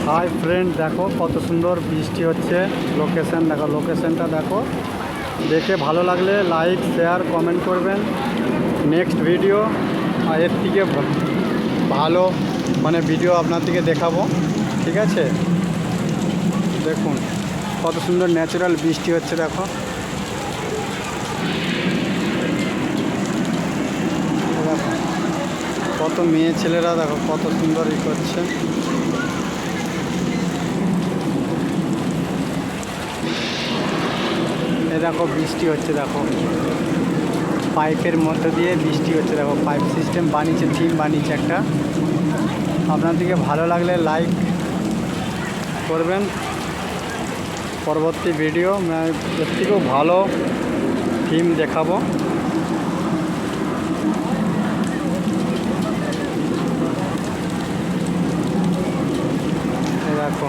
Hi friend, দেখো কত সুন্দর বৃষ্টি হচ্ছে। লোকেশন দেখো, লোকেশনটা দেখো। দেখে ভালো লাগলে লাইক শেয়ার কমেন্ট করবেন। নেক্সট ভিডিও এর থেকে ভালো ভিডিও আপনার থেকে দেখাবো, ঠিক আছে? দেখুন কত সুন্দর ন্যাচারাল বৃষ্টি হচ্ছে, দেখো। দেখো কত মেয়ে ছেলেরা দেখো কত সুন্দর করছে। দেখো বৃষ্টি হচ্ছে, দেখো পাইপের মধ্যে দিয়ে বৃষ্টি হচ্ছে। দেখো পাইপ সিস্টেম বানিয়েছে, থিম বানিয়েছে একটা। আপনার দিকে ভালো লাগলে লাইক করবেন। পরবর্তী ভিডিও এর থেকেও ভালো থিম দেখাবো। দেখো